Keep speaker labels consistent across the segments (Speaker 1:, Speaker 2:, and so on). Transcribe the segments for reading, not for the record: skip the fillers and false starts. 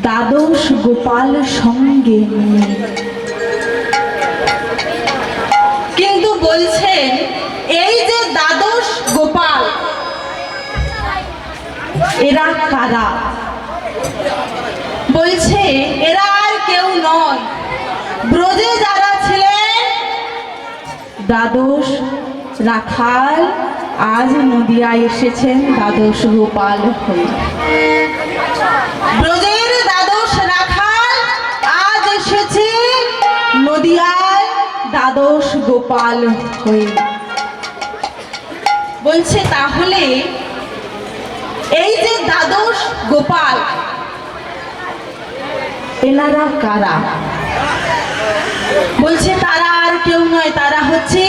Speaker 1: দ্বাদশ গোপাল সঙ্গে নিয়ে। কিন্তু বলছেন এই যে দ্বাদশ গোপাল এরা কারা? বলছে এরা আর কেউ নয়, ব্রজে যারা ছিলেন দ্বাদশ রাখাল আজ নদিয়ায় এসেছেন দ্বাদশ গোপাল হয়ে। ব্রজের দ্বাদশ রাখাল আজ এসেছে নদিয়ায় দ্বাদশ গোপাল হয়ে। বলছে তাহলে এই যে দ্বাদশ গোপাল এনারা কারা? বলছে তারা আর কেউ নয়, তারা হচ্ছে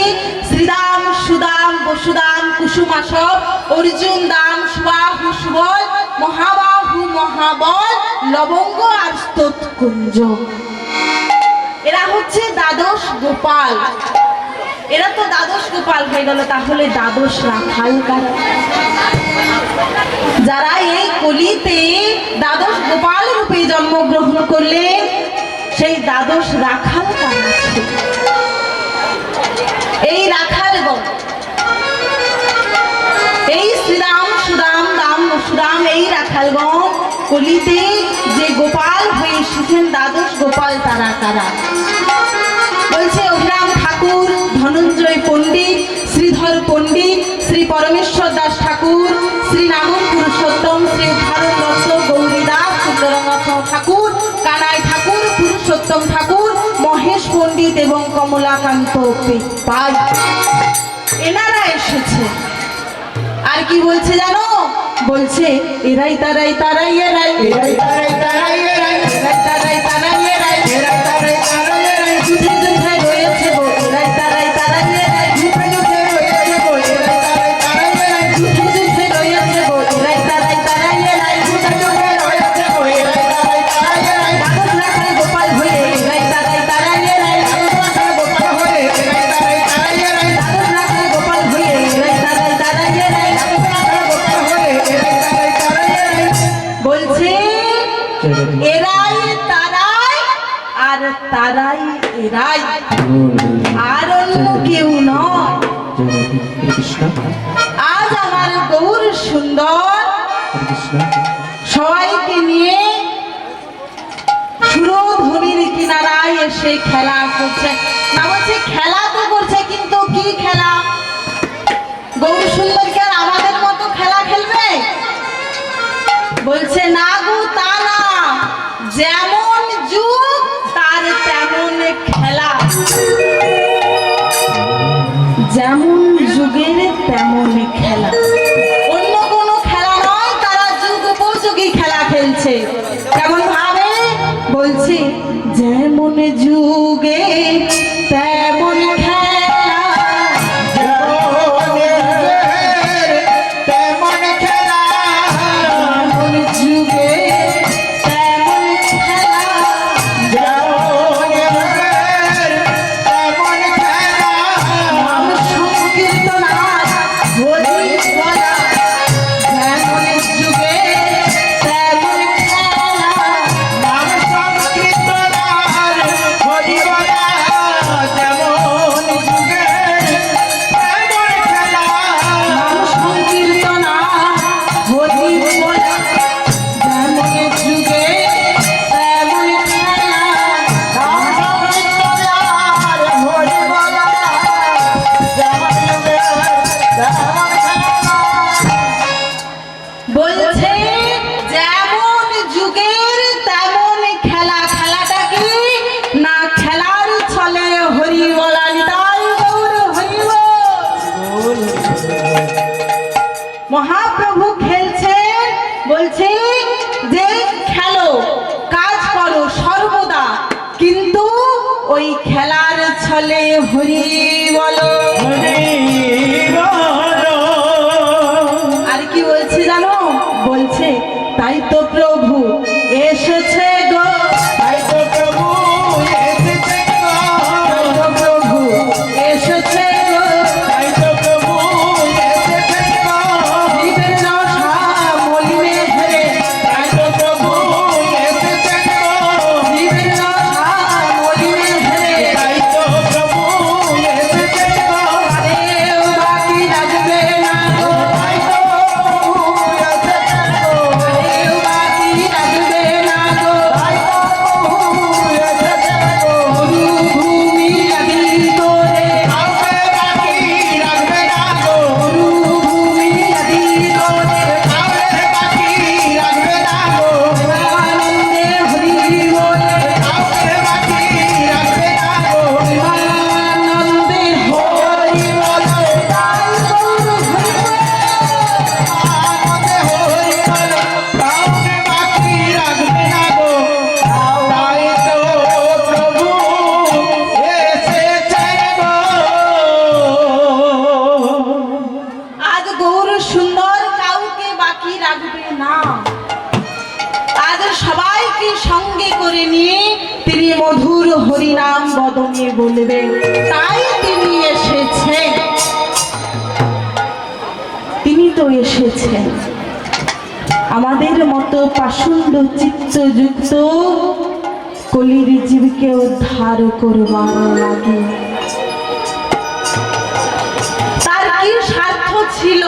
Speaker 1: শ্রীদাম, সুদাম, বসুদাম, কুসুমাসব, অর্জুন দাম, সুবাহু সুবল, মহাবাহু মহাবল, লবঙ্গ আর স্তোত্রকুঞ্জ। এরা হচ্ছে দ্বাদশ গোপাল। এরা তো দ্বাদশ গোপাল হয়ে গেল, তাহলে দ্বাদশ রাখাল কারা? যারা এই কলিতে দ্বাদশ গোপাল রূপে জন্মগ্রহণ করলেন সেই দ্বাদশ রাখাল কারা? এই রাখালগণ, এই শ্রীরাম, সুদাম, দাম, সুদাম, এই রাখালগণ কলিতে যে গোপাল হয়ে এসেছেন দ্বাদশ গোপাল তারা কারা? বলছে অভিরাম ঠাকুর, ধনঞ্জয় পণ্ডিত, শ্রীধর পণ্ডিত, শ্রী পরমেশ্বর দাস ঠাকুর, শ্রী নামন পুরুষোত্তম, শ্রী উদ্ধারণ দত্ত, গৌরী দাস, সুন্দরনাথ ঠাকুর, কানাই ঠাকুর, পুরুষোত্তম ঠাকুর, মহেশ পণ্ডিত এবং কমলাকান্ত পাল এনারা এসেছে। আর কি বলছে জানো? বলছে এরাই তারাই তারাই এরাই, এরাই তারাই তারাই এরাই, এরাই তারাই তারাই এরাই, এরাই তারাই তারাই এরাই, যুদ্ধে যুদ্ধে রয়েছে গো, এরাই তারাই তারাই এরাই, যুদ্ধে যুদ্ধে রয়েছে গো, এরাই তারাই তারাই এরাই, যুদ্ধে যুদ্ধে রয়েছে গো, এরাই তারাই তারাই এরাই, যুদ্ধে যুদ্ধে রয়েছে গো, এরাই তারাই তারাই এরাই, দ্বাদশ রাখাল গোপাল হয়ে এরাই তারাই তারাই এরাই, দ্বাদশ রাখাল গোপাল হয়ে এরাই তারাই তারাই এরাই, দ্বাদশ রাখাল গোপাল হয়ে এরাই তারাই তারাই এরাই, দ্বাদশ রাখাল গোপাল হয়ে এরাই তারাই তারাই এরাই। বলছে এরাই তারাই আর তারাই এরাই, আর অন্য কেউ নয়। আজ আমার গৌর সুন্দর সবাইকে নিয়ে সুরধ্বনির কিনারায় এসে খেলা করছে। না বলছে খেলা তো করছে, কিন্তু কি খেলা? গৌর সুন্দর কি আর আমাদের মতো খেলা খেলবে? বলছে না গো, তা না, যেমন যুগ তার তেমন খেলা, যেমন যুগের তেমন খেলা, অন্য কোনো খেলা নয়। তারা যুগ উপযোগী খেলা খেলছে। কেমন ভাবে? বলছে যেমন যুগে তেমন খেলা, তেমন খেলা, যেমন যুগে তেমন খেলা, যেমন খেলা, নাম সংকীর্তন হরি বলা, যেমন যুগে তেমন খেলা, নাম সংকীর্তন হরি বলা, যেমন যুগে তেমন খেলা, নাম সংকীর্তন হরি বলা, যেমন যুগে তেমন খেলা, নাম সংকীর্তন হরি বলা, যেমন যুগে তেমন খেলা। বলছে যেমন যুগের তেমন খেলা। খেলাটা কি? না খেলার ছলে হরি বলা, নিতাই গৌর হরি বল। মহাপ্রভু খেলছেন, বলছে যে খেলো, কাজ করো সর্বদা, কিন্তু ওই খেলার ছলে হরি বলো। আর কি বলছে জানো? বলছে তাই তো প্রভু এসেছে গো, তাই তো প্রভু এসেছে গো, তাই তো প্রভু এসেছে গো, তাই তো প্রভু এসেছে গো, জীবের রসা মলিনে ধরে, তাই তো প্রভু এসেছে মধুর হরিনাম বদনে বলবে, তাই তিনি এসেছেন। তিনি তো এসেছেন আমাদের মতো পাষণ্ড চিত্তযুক্ত কলির জীবকে উদ্ধার করবার লাগে। তার কি স্বার্থ ছিল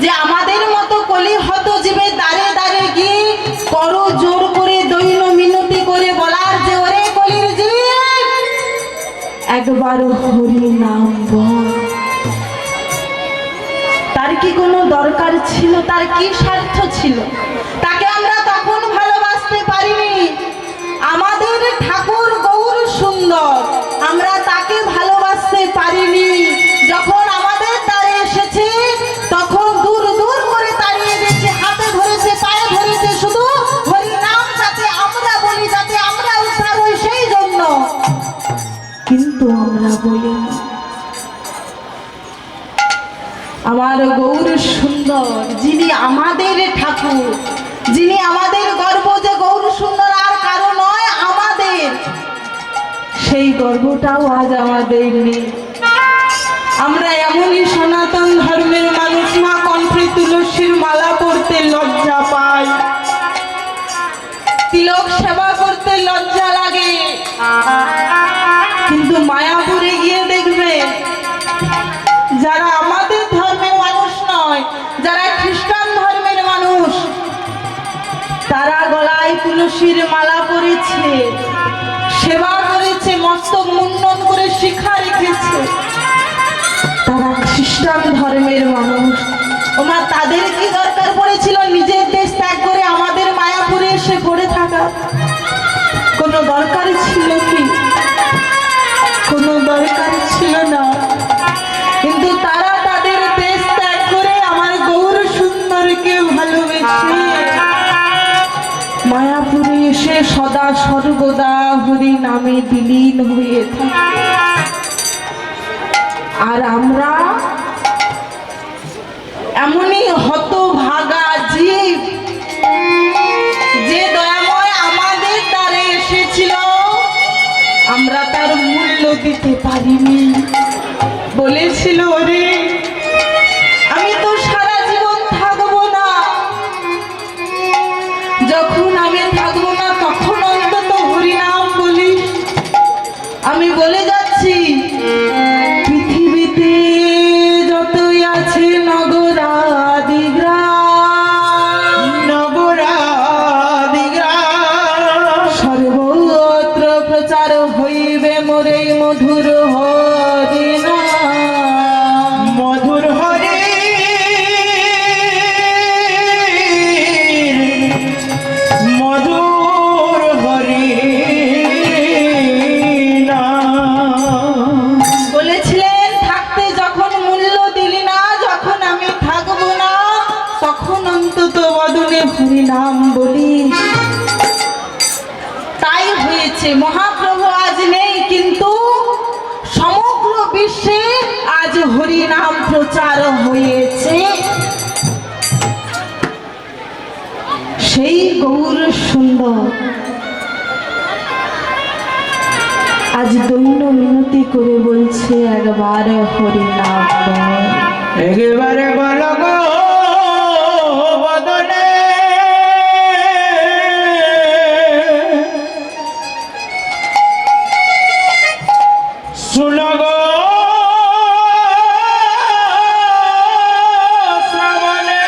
Speaker 1: যে আমাদের মতো কলি হত জীবে দাঁড়ে দাঁড়ে গিয়ে করো জোর করে দৈন মিনতি করে বলার যে ওরে কলির জীব একবার হরি নাম বল। তার কি কোনো দরকার ছিল? তার কি স্বার্থ ছিল? তাকে আমরা তখন ভালোবাসতে পারিনি। আমাদের ঠাকুর গৌর সুন্দর, আমরা তাকে ভালোবাসতে পারিনি। যখন আমাদের দ্বারে এসেছে তখন দূর দূর করে তাড়িয়ে দিয়েছে, হাতে ধরেছে, পায়ে ধরেছে, শুধু হরিনাম যাতে আমরা বলি, যাতে আমরা উদ্ধার হই সেই জন্য। কিন্তু আমরা বলি আমার গৌর সুন্দর, যিনি আমাদের ঠাকুর, যিনি আমাদের গর্ব, যে গৌর সুন্দর আর কারো নয় আমাদের, সেই গর্বটাও আজ আমাদের নেই। আমরা এমনই সনাতন ধর্মের মানুষ, মা কণ্ঠে তুলসীর মালা পরতে লজ্জা পাই, তিলক সেবা করতে লজ্জা লাগে। কিন্তু মায়াপুরে গিয়ে দেখবে যারা আমাদের ধর্মের মানুষ নয়, যারা খ্রিস্টান ধর্মের মানুষ, তারা গলায় তুলসীর মালা পরেছে, সেবা করেছে, মস্তক মুন্ডন করে শিখা রেখেছে। তারা খ্রিস্টান ধর্মের মানুষ। ওমা, তাদের কি দরকার পড়েছিল নিজের দেশ ত্যাগ করে আমাদের মায়াপুরে এসে পড়ে থাকা? কোনো দরকার ছিল কি? কোনো দরকার ছিল না। কিন্তু তারা তাদের দেশ ত্যাগ করে আমার গৌর সুন্দরকে ভালোবেসে মায়াপুরে এসে সদা সর্বদা হরি নামে বিলীন হয়ে থাকে। আর আমরা এমনই হতভাগা জীব যে দয়াময় আমাদের দ্বারে এসেছিল, আমরা তার মূল্য দিতে পারিনি। বলেছিল রে আমি তো সারা জীবন থাকবো না, যখন আমি থাকবো না তখন অন্তত হরিনাম বলি। আমি বলে যাচ্ছি পৃথিবীতে যতই আছে নগরাদি গ্রাম, নগরাদি গ্রাম, সর্বত্র প্রচার হইবে মোরে মধুর হরি নাম, মধুর হরি মধুর হরি নাম। বলেছিলেন থাকতে যখন মূল্য দিলি না, যখন আমি থাকবো না তখন অন্তত বদনে হরি নাম বলিস। তাই হয়েছে, মহাপ্রভু আজ নেই, কিন্তু সমগ্র বিশ্বে আজ হরি নাম প্রচার হয়েছে। সেই গৌর সুন্দর আজ দৈন মিনতি করে বলছে একবার হরি নাম বল, একবারে বল গো বদনে শুনো গো শ্রাবণে,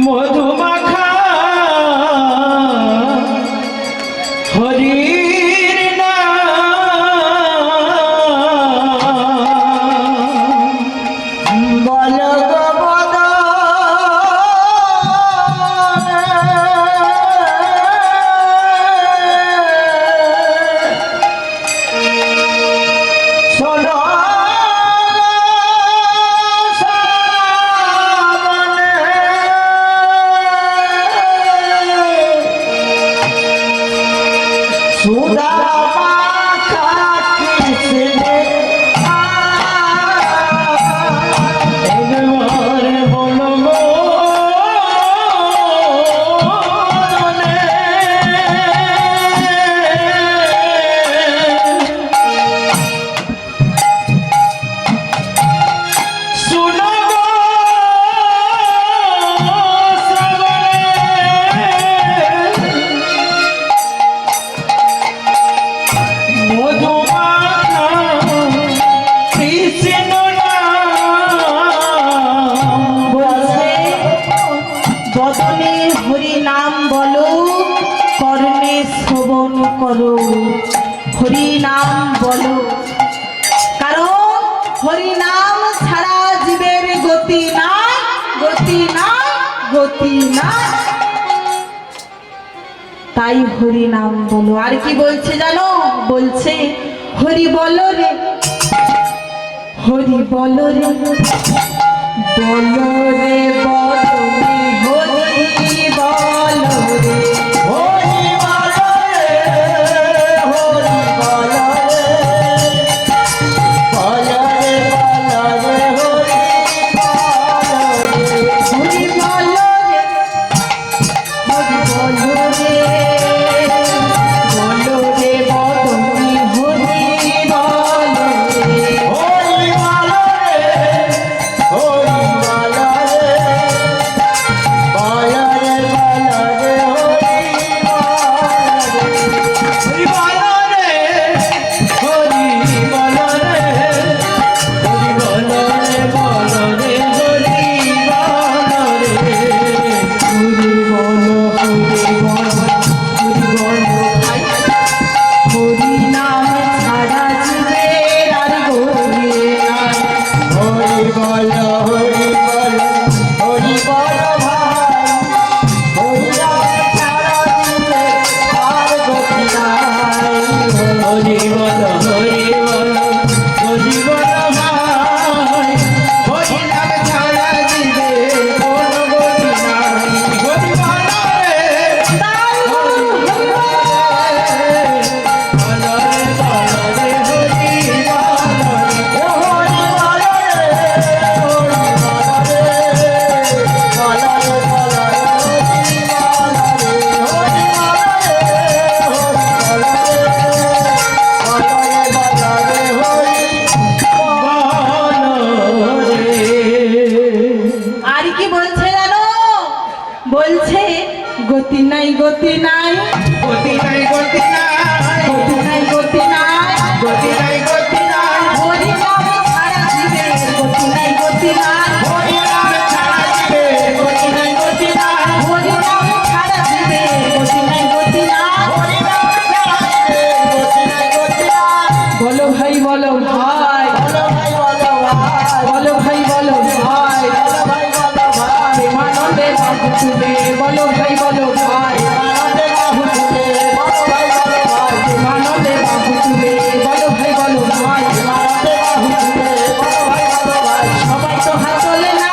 Speaker 1: মধুমাখা হরির নাম বল গো বদনে। মনে হরি নাম বলো, কর্ণে শ্রবণ করো। হরি নাম বলো, কারণ হরি নাম ছাড়া জীবের গতি নাই, গতি নাই, গতি নাই। তাই হরি নাম বলো। আর কি বলছে জানো? বলছে হরি বলো রে, হরি বলো রে, বলো রে বদনে হরি বলো রে,
Speaker 2: হরি বলো রে, হরি বলো রে, বলো রে, বলো রে, হরি বলো রে।
Speaker 1: হরি বলো রে, হরি বলো রে, বলো রে বদনে হরি বলো রে।
Speaker 2: হরি বলো রে, হরি বলো রে, বলো রে, বলো রে, হরি বলো রে। হরি বলো রে, হরি বলো রে, বলো রে, হরি বলো রে। হরি বলো, হরি বলো, হরি বলো।
Speaker 1: হরি নাম ছাড়া জীবের আর গতি নাই।
Speaker 2: হরি বলো, হরি বলো, হরি বলো ভাই। হরি নাম ছাড়া দিলে আর গতি নাই। হরি বলো, হরি বলো, হরি বলো ভাই। হরি নাম ছাড়া দিলে কোনো গতি নাই। হরি বলো রে,
Speaker 1: তাই বলো হরি বলো।
Speaker 2: বলো রে, বলো রে, হরি বলো রে। হরি বলো রে, হরি বলো রে, বলো রে, বলো রে, হরি বলো রে। হরি বলো রে, হরি বলো রে, বলো রে, বলো রে, হরি বলো রে।
Speaker 1: আর কি বলছে জানো? বলছে গতি নাই, গতি নাই,
Speaker 2: গতি নাই, গতি নাই,
Speaker 1: গতি নাই, গতি নাই।
Speaker 2: গতি নাই, গতি নাই।
Speaker 1: হরি নাম ছাড়া জীবের গতি নাই, গতি নাই।
Speaker 2: হরি নাম ছাড়া দিবে গতি নাই, গতি নাই।
Speaker 1: হরি নাম ছাড়া জীবের গতি নাই, গতি নাই।
Speaker 2: হরি নাম ছাড়া দিবে গতি নাই, গতি নাই।
Speaker 1: বলো ভাই, বলো ভাই,
Speaker 2: বলো ভাই, বলো ভাই,
Speaker 1: বলো ভাই, বলো ভাই।
Speaker 2: বলো ভাই, বলো ভাই।
Speaker 1: প্রেমানন্দে বাবু তুলে বলো ভাই, বলো ভাই।
Speaker 2: আনন্দে বাহু তুলে বলো ভাই, বলো ভাই।
Speaker 1: প্রেমানন্দে বাবু তুলে বলো ভাই, বলো ভাই।
Speaker 2: আনন্দে বাহু তুলে বলো ভাই, বলো ভাই।
Speaker 1: সবাই তো হাত তোলে না,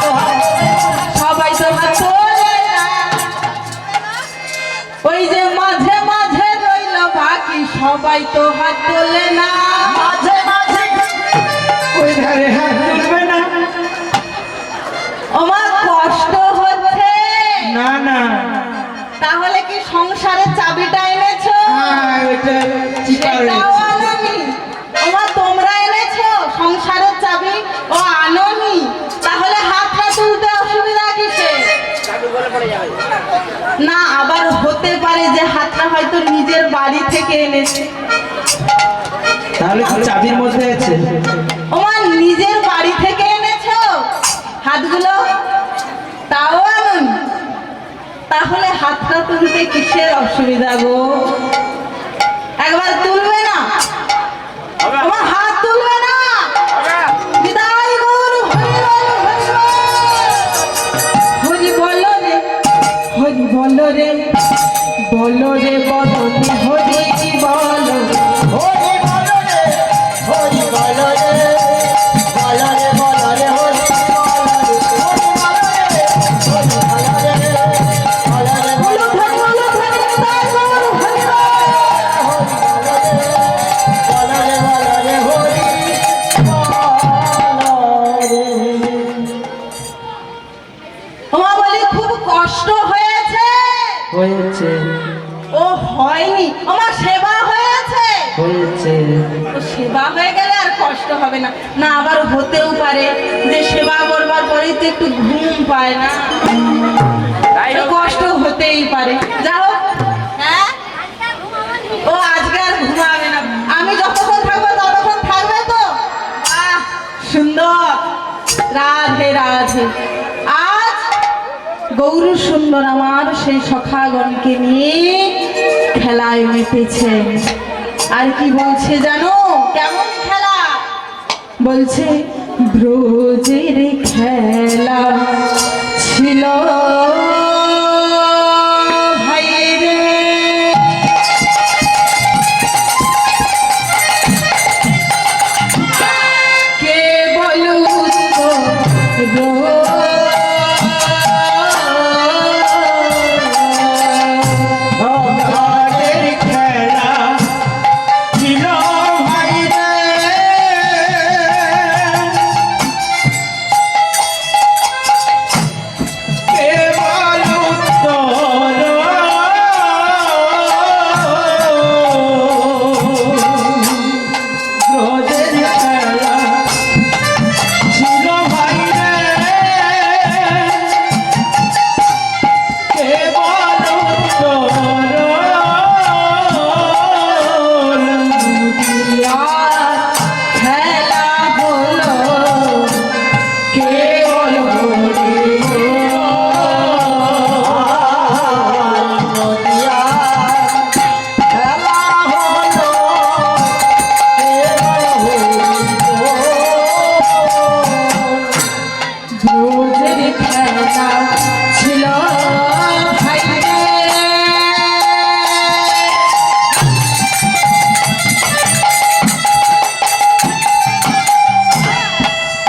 Speaker 2: তো হাত তোলে না।
Speaker 1: সবাই তো হাত তোলে না। ওই যে মাঝে মাঝে রইল বাকি, সবাই তো হাত তোলে না।
Speaker 2: মাঝে মাঝে ওই ধারে হাত তুলবে না।
Speaker 1: আমার কষ্ট হচ্ছে।
Speaker 2: না না,
Speaker 1: তাহলে কি সংসারের চাবিটা এনেছো?
Speaker 2: ওইটা চিপা
Speaker 1: সেটাও
Speaker 2: রয়েছে।
Speaker 1: আনোনি। ওমা তোমরা এনেছো সংসারের চাবি, ও আনোনি। তাহলে হাতটা তুলতে অসুবিধা কিসে? না, আবার হতে পারে যে হাতটা হয়তো নিজের বাড়ি থেকে এনেছে।
Speaker 2: তাহলে কি চাবির মধ্যে আছে?
Speaker 1: ওমা নিজের বাড়ি থেকে এনেছো হাতগুলো, তাও আনোনি। তাহলে হাতটা তুলতে কিসের অসুবিধা গো? একবার তুলবে না? আমার হাত তুলবে না? বিদায় গৌর হরি বল, হরি বল। হরি বলো রে, হরি বলো রে, বলো রে বদনে হরি বলো রে।
Speaker 2: হরি বলো রে, হরি বলো রে, বলো রে, বলো রে, হরি বলো রে। হরি বলো রে, হরি বলো রে, বলো রে,
Speaker 1: বলো ধরি, বলো ধরি, বিদায় গৌর হরি বল।
Speaker 2: বলো রে, বলো রে, হরি বলো রে।
Speaker 1: ওমা বলি খুব কষ্ট হয়েছে।
Speaker 2: হয়েছে,
Speaker 1: ও হয়নি, আমার সেবা হয়েছে।
Speaker 2: হয়েছে।
Speaker 1: তো সেবা হয়ে গেলে আর কষ্ট হবে না। না আবার হতেও পারে যে সেবা করবার পরেই তো একটু ঘুম পায় না, তো কষ্ট হতেই পারে। যাও, হ্যাঁ, ও আজকে আর ঘুমাবে না। আমি যতক্ষণ থাকবো ততক্ষণ থাকবে তো। সুন্দর, রাধে রাধে। আজ গৌর সুন্দর আমার সেই সখাগণকে নিয়ে খেলায় মেতেছে। আর কি বলছে জানো? কেমন খেলা বলছে? ব্রজের খেলা ছিল ভাই রে, কে বলুন তো
Speaker 2: ব্রজের খেলা ছিল ভাই রে, কেবল উত্তর ব্রজের খেলা ছিল ভাই রে, কেবল উত্তর
Speaker 1: খেলা হলো কেবল ব্রজের খেলা ছিল ভাই রে,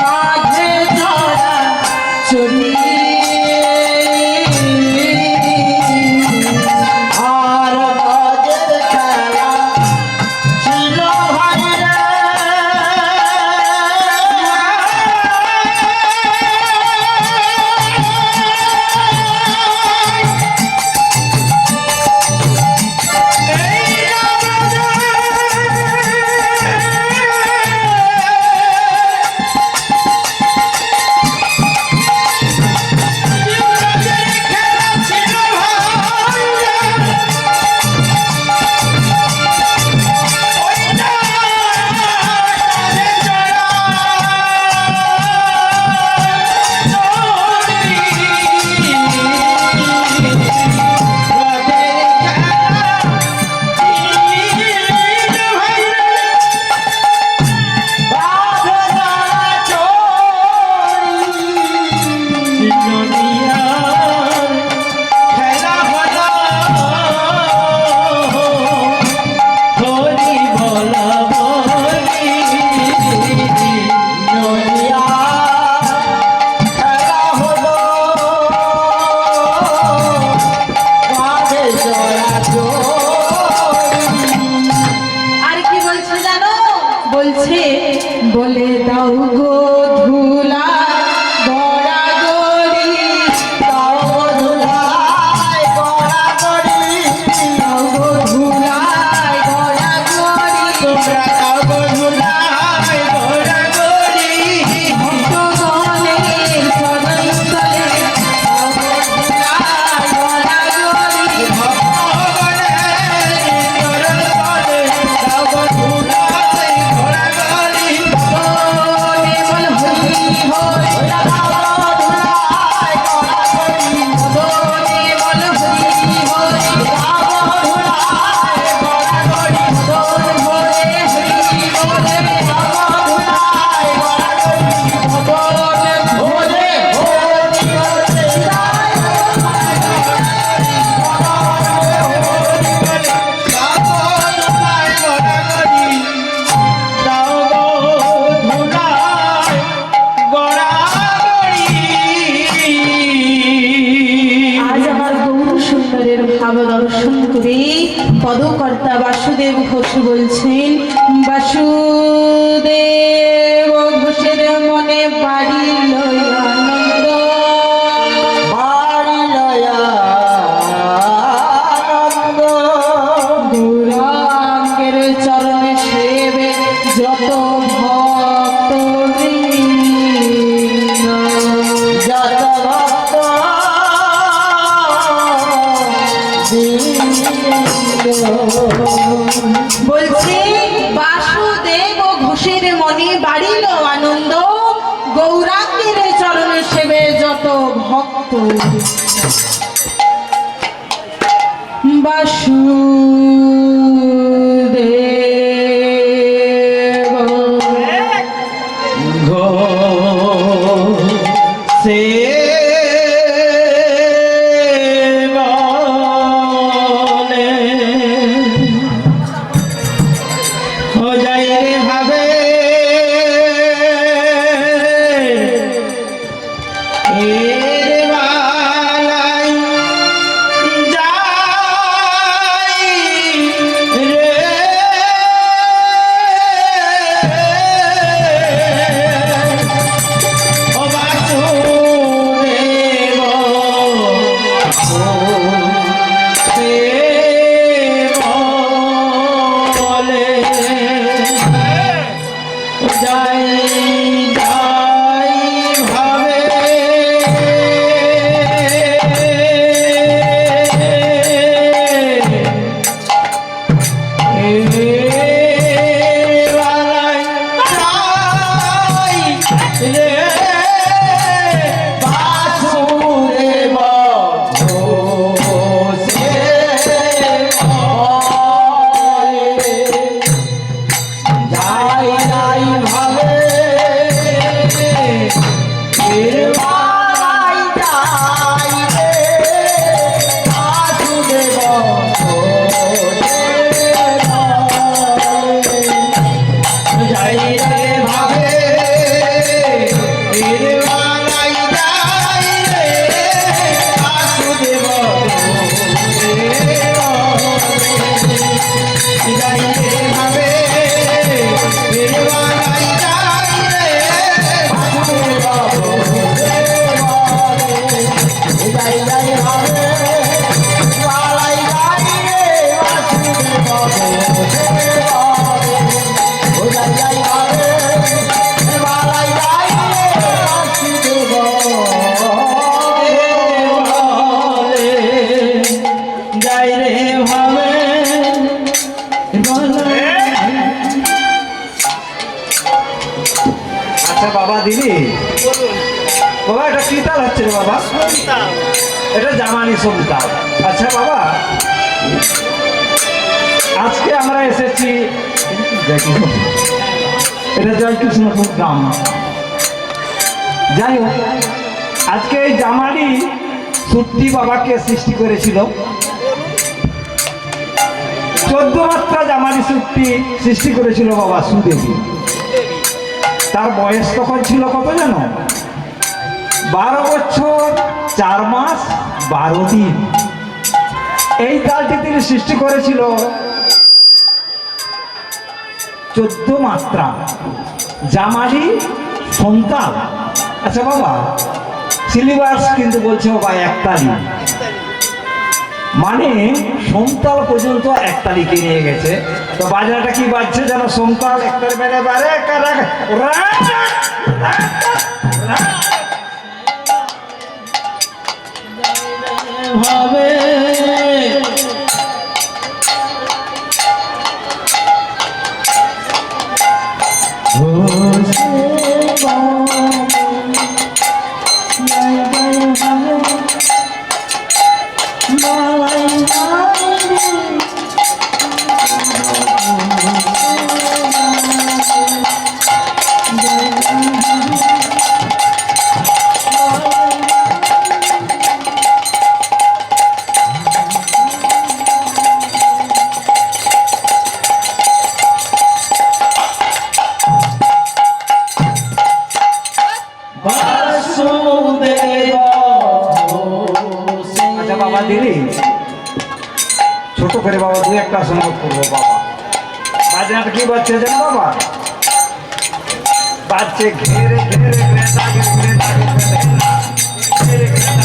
Speaker 1: কাঁধে ধরা চড়ি
Speaker 2: আর ব্রজের খেলা ছিল ভাই রে, এই ব্রজের খেলা ছিল ভাই রে, ওইটা কানে জড়া খেলা হলো হরি বলা বলি নদিয়া, খেলা হলো কাঁধে জড়া জড়ি।
Speaker 1: আর কি বলছে জানো? বলছে বলে দাও গো ধুলা গড়া গড়ি,
Speaker 2: তাও ধুলায় গড়াগড়ি,
Speaker 1: দাও গো ধুলায় গড়া গড়ি,
Speaker 2: তোমরা তাও ধুলায় গড়াগড়ি,
Speaker 1: ভক্তগণের চরণ তলে দাও গো ধুলায় গড়া গড়ি,
Speaker 2: ভক্তগণের চরণ তলে তাও ধুলায় গড়াগড়ি,
Speaker 1: বলে বল হরি হরি,
Speaker 2: তাও ধুলায় গড়াগড়ি,
Speaker 1: বলে বল হরি হরি,
Speaker 2: তাও ধুলায় গড়াগড়ি,
Speaker 1: বল বলে হরি বলে,
Speaker 2: তাও ধুলায় গড়াগড়ি,
Speaker 1: বল
Speaker 2: ওরে হরি বলে
Speaker 1: আজ আমার গৌর সুন্দরের ভাব দর্শন করে পদকর্তা বাসুদেব ঘোষ বলছেন, বাসুদেব ঘোষের মনে বাড়ি লই আনন্দ, গৌরাঙ্গের চরণে সেবে যত ভক্ত বৃন্দ। বলছে বাসুদেব ঘোষের মনে বাড়িল আনন্দ, গৌরাঙ্গের চরণে সেবে যত ভক্ত বাসুদেব
Speaker 2: ঘো সে বাবা দিদি বাবা এটা কি তাল হচ্ছে রে বাবা? এটা জামানি সন্তান। আচ্ছা বাবা, আজকে আমরা এসেছি এটা জয়কৃষ্ণপুর গ্রাম। যাই হোক, আজকে এই জামানি সত্যি বাবাকে সৃষ্টি করেছিল। 14 মাত্রা জামানি সত্যি সৃষ্টি করেছিল বাবা সুদেবী। তার বয়স তখন ছিল কত জানো? 12 বছর 4 মাস 12 দিন। এই তালটি তিনি সৃষ্টি করেছিল 14 মাত্রা জামানি সন্তান। আচ্ছা বাবা, সিলেবাস কিন্তু বলছে বাবা একতালি, মানে সন্তাল পর্যন্ত একতালিকে নিয়ে গেছে। তো বাজনাটা কি বাজছে যেন? সন্তাল একতালি বেড়ে বারে ভাবে বাবা দিলি ছোট করে বাবা দু একটা সংগত করবো বাবা। বাজনাটা কি বাজছে জানো বাবা? বাজছে ঘেরে ঘেরে ঘেরে দাগে ঘেরে দাগে ঘেরে ঘেরে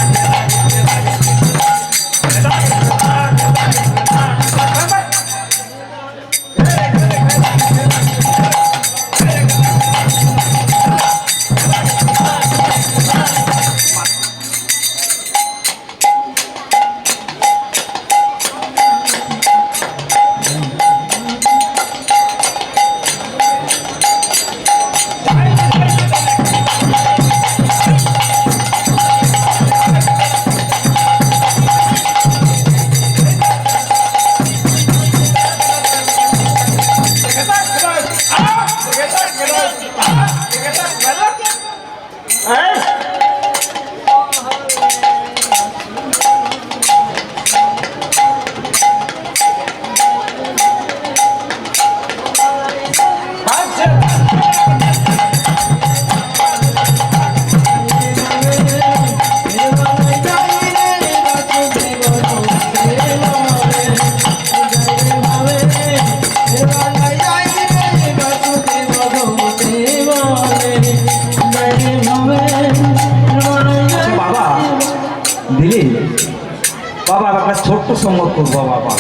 Speaker 2: বাবা একটা ছোট্ট সম্ভব করবো বাবা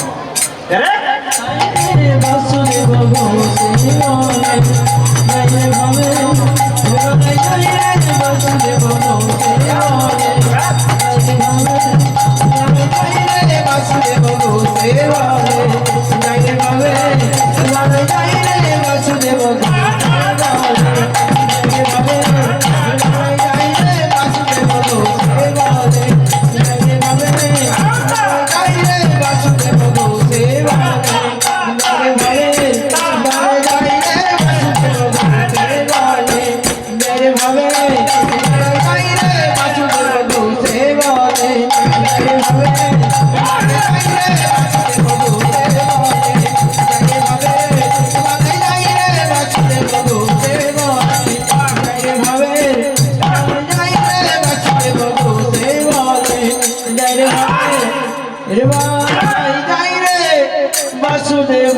Speaker 2: আরে
Speaker 3: বাসুদেব ঘোষে গাইলে ভাবে বাসুদেব ঘোষে বাসুদেব ঘোষে গাইলে ভাবে বাসুদেব বাসুদেব